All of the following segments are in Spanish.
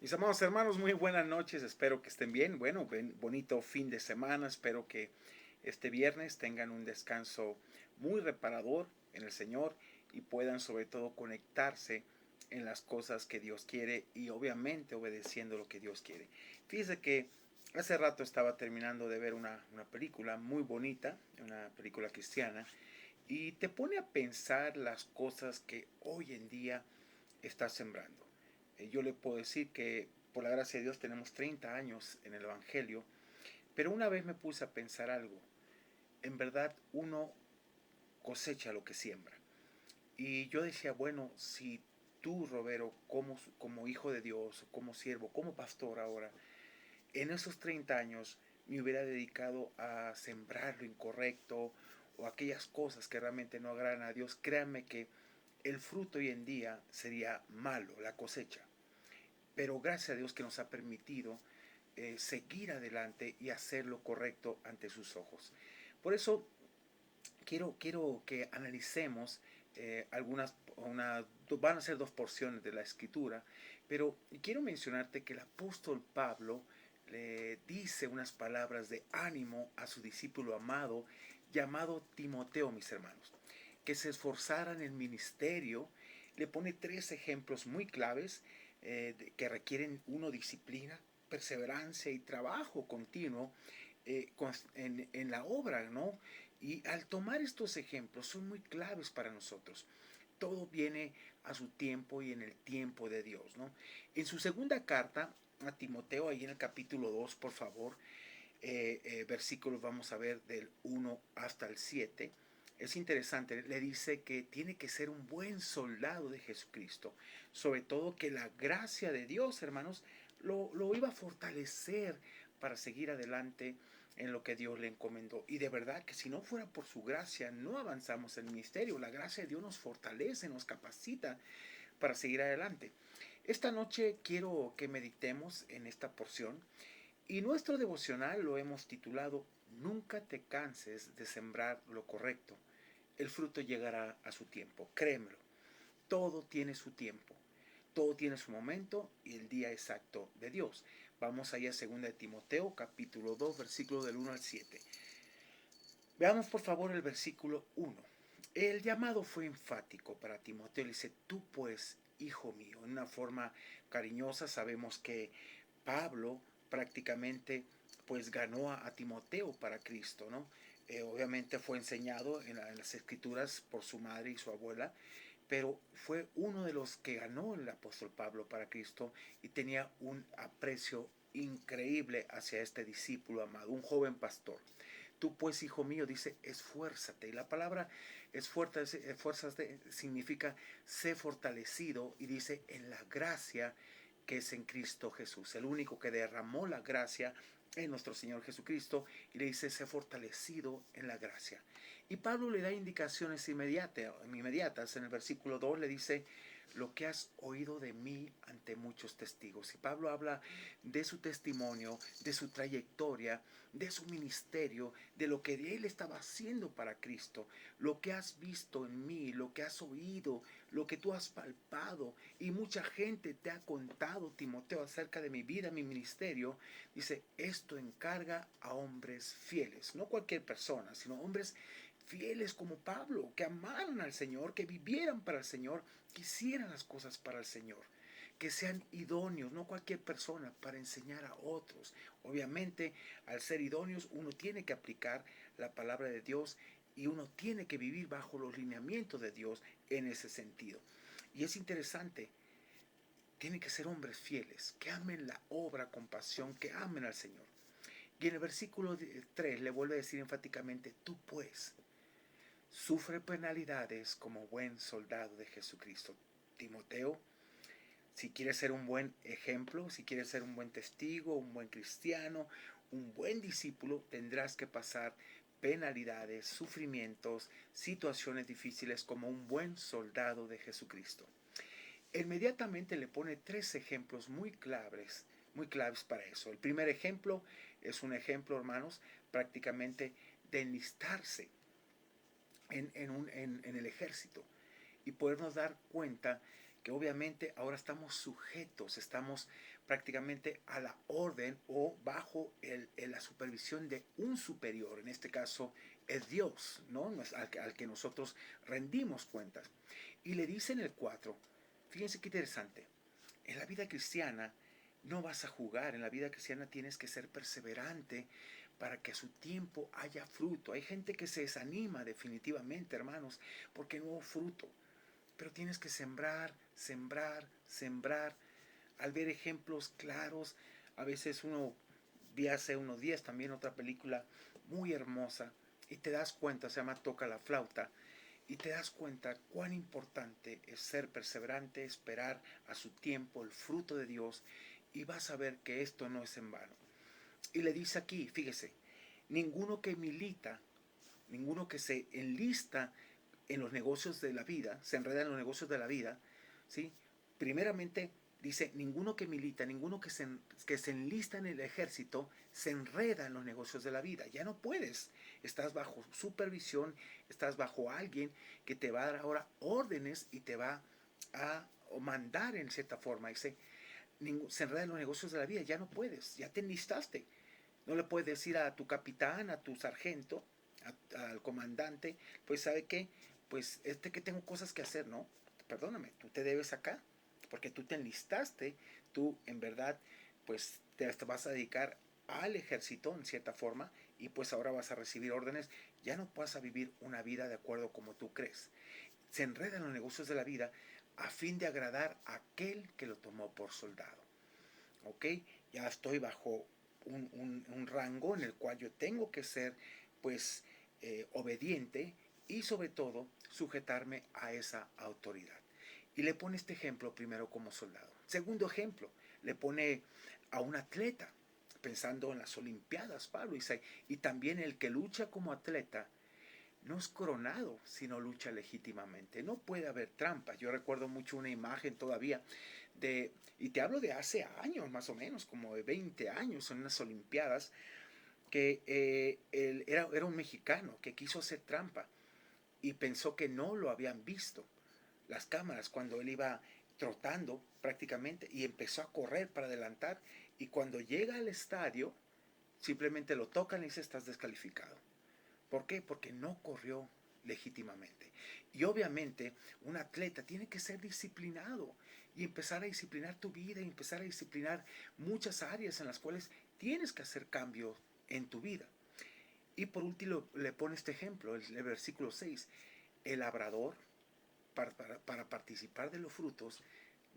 Mis amados hermanos, muy buenas noches, espero que estén bien. Bueno, bonito fin de semana, espero que este viernes tengan un descanso muy reparador en el Señor y puedan sobre todo conectarse en las cosas que Dios quiere y obviamente obedeciendo lo que Dios quiere. Fíjense que hace rato estaba terminando de ver una película muy bonita, una película cristiana, y te pone a pensar las cosas que hoy en día está sembrando. Yo le puedo decir que por la gracia de Dios tenemos 30 años en el Evangelio, pero una vez me puse a pensar algo. En verdad uno cosecha lo que siembra. Y yo decía, bueno, si tú, Robero, como hijo de Dios, como siervo, como pastor ahora, en esos 30 años me hubiera dedicado a sembrar lo incorrecto o aquellas cosas que realmente no agradan a Dios, créanme que el fruto hoy en día sería malo, la cosecha. Pero gracias a Dios que nos ha permitido seguir adelante y hacer lo correcto ante sus ojos. Por eso quiero que analicemos van a ser dos porciones de la escritura, pero quiero mencionarte que el apóstol Pablo le dice unas palabras de ánimo a su discípulo amado llamado Timoteo, mis hermanos, que se esforzara en el ministerio. Le pone tres ejemplos muy claves que requieren disciplina, perseverancia y trabajo continuo en la obra, ¿no? Y al tomar estos ejemplos son muy claves para nosotros. Todo viene a su tiempo y en el tiempo de Dios, ¿no? En su segunda carta a Timoteo, ahí en el capítulo 2, por favor, versículos vamos a ver del 1 hasta el 7. Es interesante, le dice que tiene que ser un buen soldado de Jesucristo, sobre todo que la gracia de Dios, hermanos, lo iba a fortalecer para seguir adelante en lo que Dios le encomendó. Y de verdad que si no fuera por su gracia, no avanzamos en el ministerio. La gracia de Dios nos fortalece, nos capacita para seguir adelante. Esta noche quiero que meditemos en esta porción y nuestro devocional lo hemos titulado Nunca te canses de sembrar lo correcto. El fruto llegará a su tiempo, créemelo. Todo tiene su tiempo, todo tiene su momento y el día exacto de Dios. Vamos allá a 2 de Timoteo, capítulo 2, versículo del 1 al 7. Veamos por favor el versículo 1. El llamado fue enfático para Timoteo. Le dice, tú pues, hijo mío, en una forma cariñosa. Sabemos que Pablo prácticamente pues ganó a Timoteo para Cristo, ¿no? Obviamente fue enseñado en las escrituras por su madre y su abuela, pero fue uno de los que ganó el apóstol Pablo para Cristo y tenía un aprecio increíble hacia este discípulo amado, un joven pastor. Tú pues, hijo mío, dice, esfuérzate. Y la palabra esfuérzate significa sé fortalecido y dice en la gracia que es en Cristo Jesús, el único que derramó la gracia en nuestro Señor Jesucristo, y le dice, sé fortalecido en la gracia. Y Pablo le da indicaciones inmediatas. En el versículo 2 le dice, lo que has oído de mí ante muchos testigos. Y Pablo habla de su testimonio, de su trayectoria, de su ministerio, de lo que él estaba haciendo para Cristo, lo que has visto en mí, lo que has oído, lo que tú has palpado, y mucha gente te ha contado, Timoteo, acerca de mi vida, mi ministerio. Dice, esto encarga a hombres fieles, no cualquier persona, sino hombres fieles como Pablo, que amaran al Señor, que vivieran para el Señor, que hicieran las cosas para el Señor, que sean idóneos, no cualquier persona, para enseñar a otros. Obviamente, al ser idóneos, uno tiene que aplicar la palabra de Dios y uno tiene que vivir bajo los lineamientos de Dios en ese sentido. Y es interesante, tienen que ser hombres fieles, que amen la obra con pasión, que amen al Señor. Y en el versículo 3 le vuelve a decir enfáticamente, tú pues, sufre penalidades como buen soldado de Jesucristo. Timoteo, si quieres ser un buen ejemplo, si quieres ser un buen testigo, un buen cristiano, un buen discípulo, tendrás que pasar penalidades, sufrimientos, situaciones difíciles como un buen soldado de Jesucristo. Inmediatamente le pone tres ejemplos muy claves para eso. El primer ejemplo es un ejemplo, hermanos, prácticamente de enlistarse en el ejército y podernos dar cuenta que obviamente ahora estamos sujetos, estamos prácticamente a la orden o bajo la supervisión de un superior, en este caso es Dios, ¿no? Al que nosotros rendimos cuentas. Y le dice en el 4, fíjense qué interesante, en la vida cristiana no vas a jugar, en la vida cristiana tienes que ser perseverante para que a su tiempo haya fruto. Hay gente que se desanima definitivamente, hermanos, porque no hubo fruto. Pero tienes que sembrar, sembrar, sembrar. Al ver ejemplos claros, a veces uno vi hace unos días también otra película muy hermosa y te das cuenta, se llama Toca la flauta, y te das cuenta cuán importante es ser perseverante, esperar a su tiempo el fruto de Dios, y vas a ver que esto no es en vano. Y le dice aquí, fíjese, ninguno que milita, ninguno que se enlista en los negocios de la vida, se enreda en los negocios de la vida, ¿sí? Primeramente dice, ninguno que milita, ninguno que se enlista en el ejército, se enreda en los negocios de la vida. Ya no puedes. Estás bajo supervisión, estás bajo alguien que te va a dar ahora órdenes y te va a mandar en cierta forma. Dice, se enreda en los negocios de la vida, ya no puedes, ya te enlistaste. No le puedes decir a tu capitán, a tu sargento, al comandante, pues ¿sabe qué? Pues que tengo cosas que hacer, ¿no? Perdóname, tú te debes acá, porque tú te enlistaste, tú en verdad, pues te vas a dedicar al ejército en cierta forma y pues ahora vas a recibir órdenes, ya no vas a vivir una vida de acuerdo como tú crees. Se enreda en los negocios de la vida a fin de agradar a aquel que lo tomó por soldado. ¿Ok? Ya estoy bajo un rango en el cual yo tengo que ser pues obediente y sobre todo sujetarme a esa autoridad. Y le pone este ejemplo primero como soldado. Segundo ejemplo, le pone a un atleta, pensando en las Olimpiadas, Pablo dice, y también el que lucha como atleta no es coronado, sino lucha legítimamente. No puede haber trampa. Yo recuerdo mucho una imagen todavía y te hablo de hace años más o menos, como de 20 años en unas Olimpiadas, que era un mexicano que quiso hacer trampa y pensó que no lo habían visto las cámaras cuando él iba trotando prácticamente y empezó a correr para adelantar, y cuando llega al estadio simplemente lo tocan y dice estás descalificado. ¿Por qué? Porque no corrió legítimamente. Y obviamente un atleta tiene que ser disciplinado y empezar a disciplinar tu vida y empezar a disciplinar muchas áreas en las cuales tienes que hacer cambios en tu vida. Y por último le pone este ejemplo, el versículo 6. El labrador, para participar de los frutos,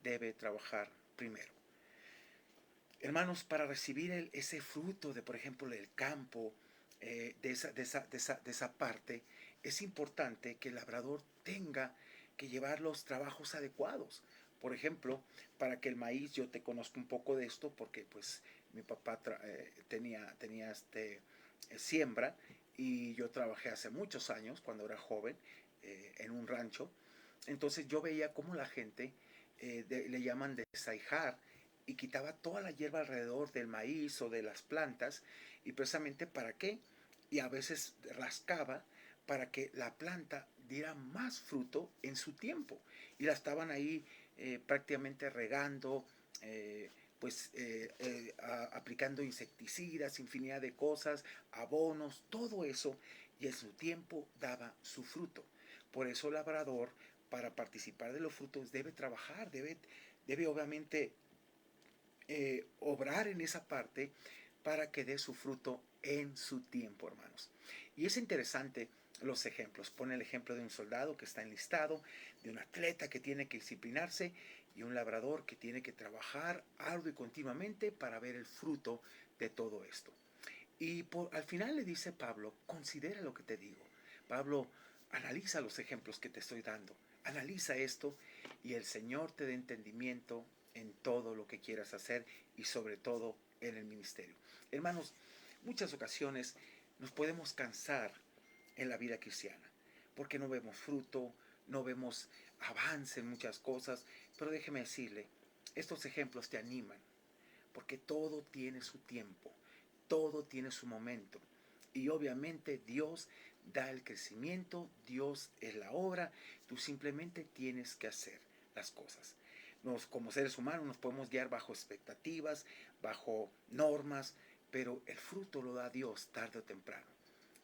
debe trabajar primero. Hermanos, para recibir ese fruto de, por ejemplo, del campo, de esa parte, es importante que el labrador tenga que llevar los trabajos adecuados. Por ejemplo, para que el maíz, yo te conozco un poco de esto porque pues mi papá tenía siembra, y yo trabajé hace muchos años cuando era joven en un rancho. Entonces yo veía cómo la gente le llaman desaijar, y quitaba toda la hierba alrededor del maíz o de las plantas, y precisamente para qué, y a veces rascaba para que la planta diera más fruto en su tiempo, y la estaban ahí prácticamente regando, aplicando insecticidas, infinidad de cosas, abonos, todo eso, y en su tiempo daba su fruto. Por eso el labrador, para participar de los frutos, debe trabajar, debe obviamente obrar en esa parte para que dé su fruto en su tiempo, hermanos. Y es interesante los ejemplos. Pone el ejemplo de un soldado que está enlistado, de un atleta que tiene que disciplinarse y un labrador que tiene que trabajar arduo y continuamente para ver el fruto de todo esto. Y al final le dice Pablo, considera lo que te digo. Pablo, analiza los ejemplos que te estoy dando. Analiza esto y el Señor te dé entendimiento en todo lo que quieras hacer y sobre todo en el ministerio. Hermanos, muchas ocasiones nos podemos cansar en la vida cristiana porque no vemos fruto, no vemos avance en muchas cosas, pero déjeme decirle, estos ejemplos te animan porque todo tiene su tiempo, todo tiene su momento. Y obviamente Dios da el crecimiento, Dios es la obra, tú simplemente tienes que hacer. las cosas. Como seres humanos nos podemos guiar bajo expectativas, bajo normas, pero el fruto lo da Dios tarde o temprano.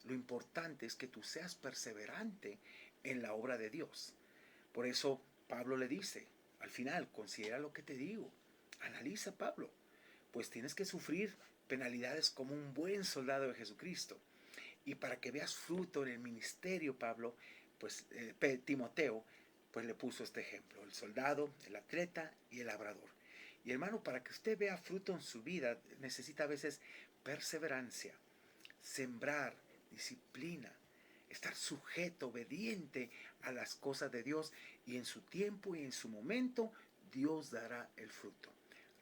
Lo importante es que tú seas perseverante en la obra de Dios. Por eso Pablo le dice, al final, considera lo que te digo. Analiza, Pablo, pues tienes que sufrir penalidades como un buen soldado de Jesucristo. Y para que veas fruto en el ministerio, Pablo, pues Timoteo, pues le puso este ejemplo, el soldado, el atleta y el labrador. Y hermano, para que usted vea fruto en su vida, necesita a veces perseverancia, sembrar, disciplina, estar sujeto, obediente a las cosas de Dios, y en su tiempo y en su momento Dios dará el fruto.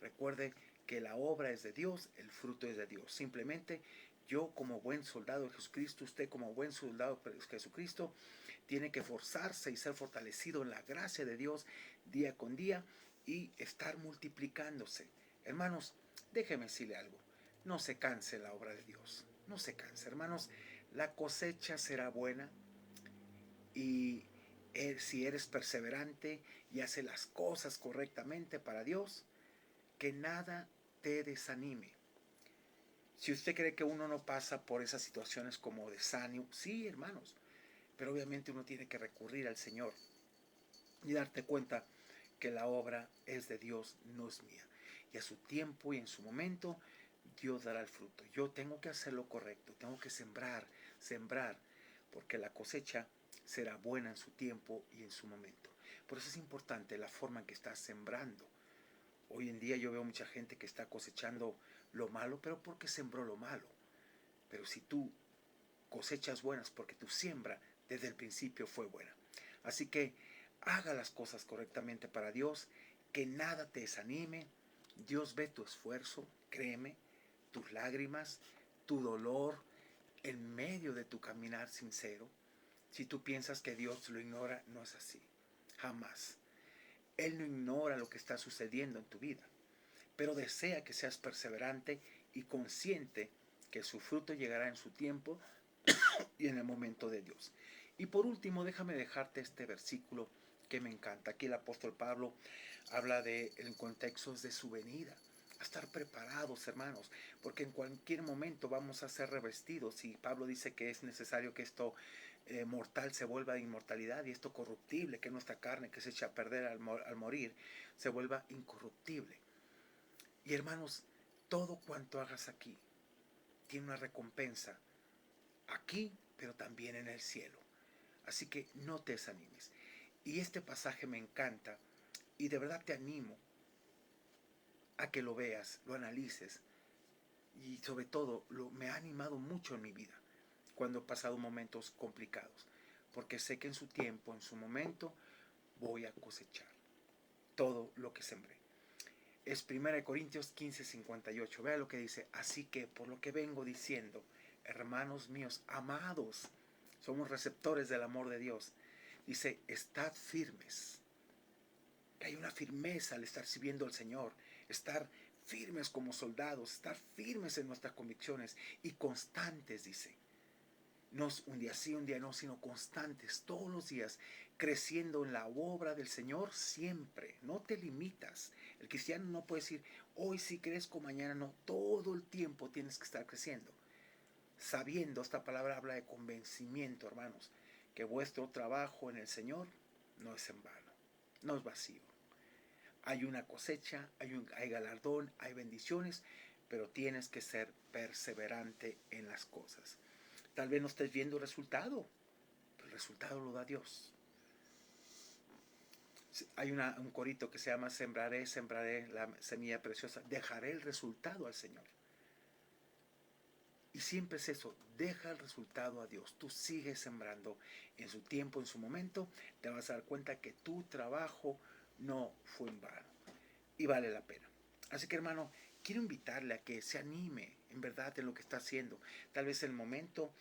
Recuerde que la obra es de Dios, el fruto es de Dios. Simplemente yo como buen soldado de Jesucristo, usted como buen soldado de Jesucristo, tiene que forzarse y ser fortalecido en la gracia de Dios día con día y estar multiplicándose. Hermanos, déjeme decirle algo. No se canse la obra de Dios. No se canse, hermanos. La cosecha será buena y si eres perseverante y haces las cosas correctamente para Dios, que nada te desanime. Si usted cree que uno no pasa por esas situaciones como desánimo, sí, hermanos, pero obviamente uno tiene que recurrir al Señor y darte cuenta que la obra es de Dios, no es mía. Y a su tiempo y en su momento, Dios dará el fruto. Yo tengo que hacer lo correcto, tengo que sembrar, porque la cosecha será buena en su tiempo y en su momento. Por eso es importante la forma en que estás sembrando. Hoy en día yo veo mucha gente que está cosechando lo malo, pero porque sembró lo malo. Pero si tú cosechas buenas, porque tu siembra desde el principio fue buena. Así que haga las cosas correctamente para Dios, que nada te desanime. Dios ve tu esfuerzo, créeme, tus lágrimas, tu dolor en medio de tu caminar sincero. Si tú piensas que Dios lo ignora, no es así. Jamás. Él no ignora lo que está sucediendo en tu vida, pero desea que seas perseverante y consciente que su fruto llegará en su tiempo y en el momento de Dios. Y por último, déjame dejarte este versículo que me encanta. Aquí el apóstol Pablo habla de el contexto de su venida. A estar preparados, hermanos, porque en cualquier momento vamos a ser revestidos. Y Pablo dice que es necesario que esto mortal se vuelva a inmortalidad, y esto corruptible, que es nuestra carne, que se echa a perder al morir, se vuelva incorruptible. Y hermanos, todo cuanto hagas aquí tiene una recompensa aquí, pero también en el cielo. Así que no te desanimes. Y este pasaje me encanta y de verdad te animo a que lo veas, lo analices, y sobre todo me ha animado mucho en mi vida cuando he pasado momentos complicados, porque sé que en su tiempo, en su momento, voy a cosechar todo lo que sembré. Es 1 Corintios 15:58. Vea lo que dice: así que por lo que vengo diciendo, hermanos míos amados, somos receptores del amor de Dios. Dice, estad firmes. Que hay una firmeza al estar sirviendo al Señor, estar firmes como soldados, estar firmes en nuestras convicciones y constantes, dice. No un día sí, un día no, sino constantes, todos los días, creciendo en la obra del Señor siempre. No te limitas. El cristiano no puede decir, hoy sí crezco, mañana no. Todo el tiempo tienes que estar creciendo. Sabiendo, esta palabra habla de convencimiento, hermanos, que vuestro trabajo en el Señor no es en vano, no es vacío. Hay una cosecha, hay galardón, hay bendiciones, pero tienes que ser perseverante en las cosas. Tal vez no estés viendo el resultado, pero el resultado lo da Dios. Hay un corito que se llama sembraré la semilla preciosa, dejaré el resultado al Señor. Y siempre es eso, deja el resultado a Dios. Tú sigues sembrando en su tiempo, en su momento, te vas a dar cuenta que tu trabajo no fue en vano y vale la pena. Así que, hermano, quiero invitarle a que se anime en verdad en lo que está haciendo. Tal vez en el momento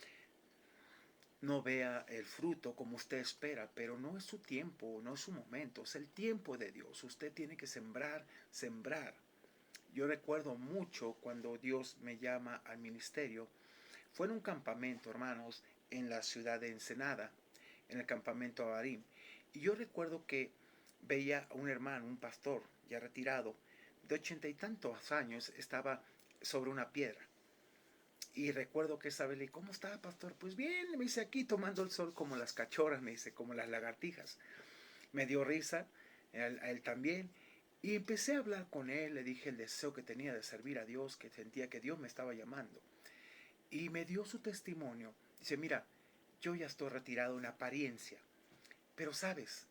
no vea el fruto como usted espera, pero no es su tiempo, no es su momento, es el tiempo de Dios. Usted tiene que sembrar. Yo recuerdo mucho cuando Dios me llama al ministerio. Fue en un campamento, hermanos, en la ciudad de Ensenada, en el campamento Abarim. Y yo recuerdo que veía a un hermano, un pastor ya retirado, de 80 y tantos años, estaba sobre una piedra. Y recuerdo que esa vez le dije, ¿cómo está, pastor? Pues bien, me dice, aquí tomando el sol como las cachorras, me dice, como las lagartijas. Me dio risa, a él también. Y empecé a hablar con él, le dije el deseo que tenía de servir a Dios, que sentía que Dios me estaba llamando. Y me dio su testimonio. Dice, mira, yo ya estoy retirado en apariencia, pero sabes,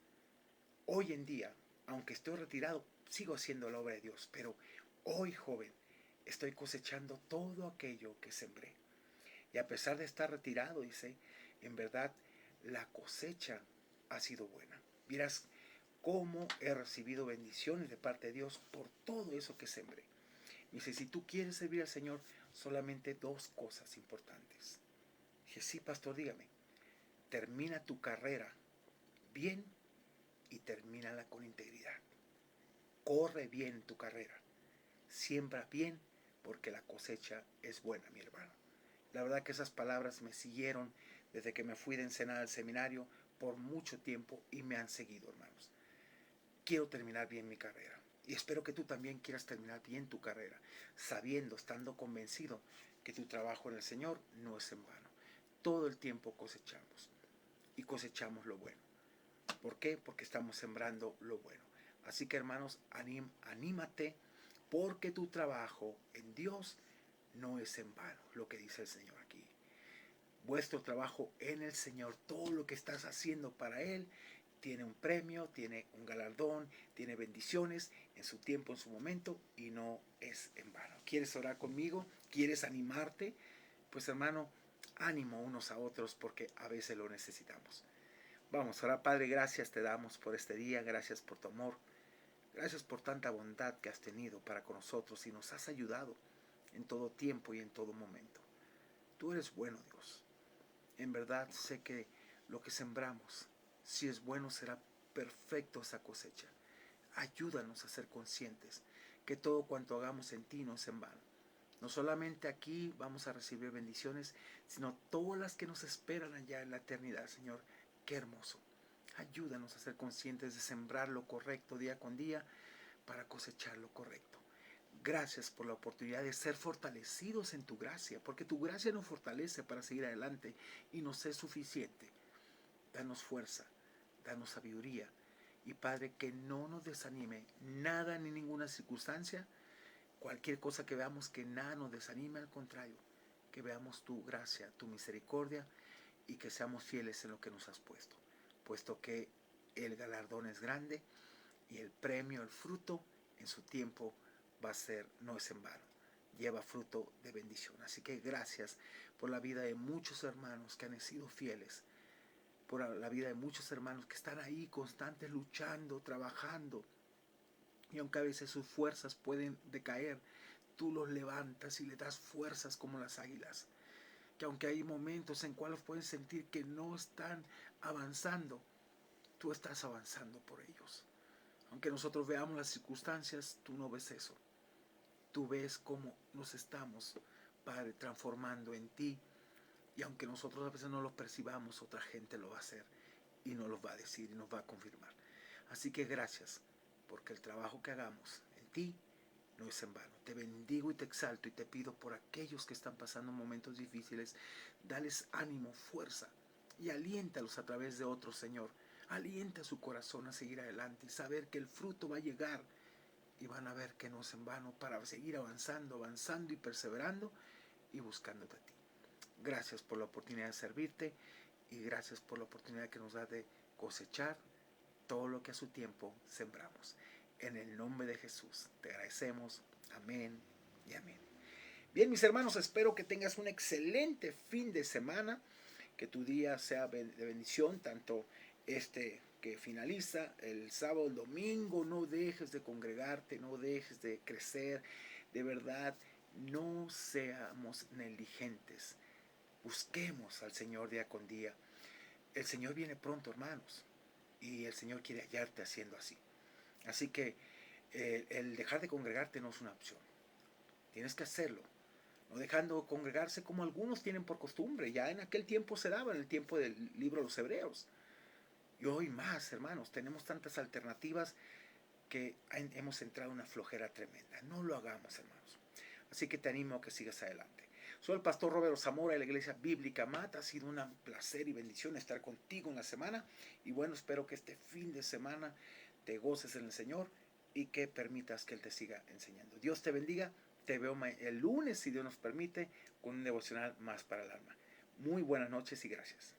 hoy en día, aunque estoy retirado, sigo haciendo la obra de Dios, pero hoy, joven, estoy cosechando todo aquello que sembré. Y a pesar de estar retirado, dice, en verdad la cosecha ha sido buena. Miras cómo he recibido bendiciones de parte de Dios por todo eso que sembré. Dice, si tú quieres servir al Señor, solamente dos cosas importantes. Dije, sí, pastor, dígame. Termina tu carrera bien y termínala con integridad. Corre bien tu carrera. Siembra bien porque la cosecha es buena, mi hermano. La verdad que esas palabras me siguieron desde que me fui de Ensenada al seminario por mucho tiempo y me han seguido, hermanos. Quiero terminar bien mi carrera y espero que tú también quieras terminar bien tu carrera, sabiendo, estando convencido que tu trabajo en el Señor no es en vano. Todo el tiempo cosechamos y cosechamos lo bueno. ¿Por qué? Porque estamos sembrando lo bueno. Así que, hermanos, anímate porque tu trabajo en Dios no es en vano, lo que dice el Señor aquí. Vuestro trabajo en el Señor, todo lo que estás haciendo para Él, tiene un premio, tiene un galardón, tiene bendiciones en su tiempo, en su momento, y no es en vano. ¿Quieres orar conmigo? ¿Quieres animarte? Pues hermano, ánimo unos a otros porque a veces lo necesitamos. Vamos, ahora Padre, gracias te damos por este día, gracias por tu amor, gracias por tanta bondad que has tenido para con nosotros y nos has ayudado en todo tiempo y en todo momento. Tú eres bueno, Dios. En verdad sé que lo que sembramos, si es bueno, será perfecto esa cosecha. Ayúdanos a ser conscientes que todo cuanto hagamos en ti no es en vano. No solamente aquí vamos a recibir bendiciones, sino todas las que nos esperan allá en la eternidad, Señor. Qué hermoso. Ayúdanos a ser conscientes de sembrar lo correcto día con día para cosechar lo correcto. Gracias por la oportunidad de ser fortalecidos en tu gracia, porque tu gracia nos fortalece para seguir adelante y nos es suficiente. Danos fuerza, danos sabiduría y Padre, que no nos desanime nada ni ninguna circunstancia, cualquier cosa que veamos, que nada nos desanime, al contrario, que veamos tu gracia, tu misericordia y que seamos fieles en lo que nos has puesto que el galardón es grande y el premio, el fruto, en su tiempo va a ser, no es en vano, lleva fruto de bendición. Así que gracias por la vida de muchos hermanos que han sido fieles, por la vida de muchos hermanos que están ahí constantes luchando, trabajando, y aunque a veces sus fuerzas pueden decaer, tú los levantas y le das fuerzas como las águilas. Que aunque hay momentos en cuales pueden sentir que no están avanzando, tú estás avanzando por ellos. Aunque nosotros veamos las circunstancias, tú no ves eso. Tú ves cómo nos estamos, Padre, transformando en ti. Y aunque nosotros a veces no lo percibamos, otra gente lo va a hacer y nos lo va a decir y nos va a confirmar. Así que gracias, porque el trabajo que hagamos en ti no es en vano. Te bendigo y te exalto y te pido por aquellos que están pasando momentos difíciles, dales ánimo, fuerza y aliéntalos a través de otros, Señor. Alienta su corazón a seguir adelante y saber que el fruto va a llegar y van a ver que no es en vano para seguir avanzando, avanzando y perseverando y buscándote a ti. Gracias por la oportunidad de servirte y gracias por la oportunidad que nos da de cosechar todo lo que a su tiempo sembramos. En el nombre de Jesús te agradecemos. Amén y amén. Bien, mis hermanos, espero que tengas un excelente fin de semana, que tu día sea de bendición, tanto este que finaliza el sábado, el domingo. No dejes de congregarte, no dejes de crecer. De verdad, no seamos negligentes. Busquemos al Señor día con día. El Señor viene pronto, hermanos, y el Señor quiere hallarte haciendo así. Así que el dejar de congregarte no es una opción. Tienes que hacerlo. No dejando de congregarse como algunos tienen por costumbre. Ya en aquel tiempo se daba, en el tiempo del libro de los Hebreos. Y hoy más, hermanos, tenemos tantas alternativas que hemos entrado en una flojera tremenda. No lo hagamos, hermanos. Así que te animo a que sigas adelante. Soy el pastor Roberto Zamora de la Iglesia Bíblica Mata. Ha sido un placer y bendición estar contigo en la semana. Y bueno, espero que este fin de semana te goces en el Señor y que permitas que Él te siga enseñando. Dios te bendiga. Te veo el lunes, si Dios nos permite, con un devocional más para el alma. Muy buenas noches y gracias.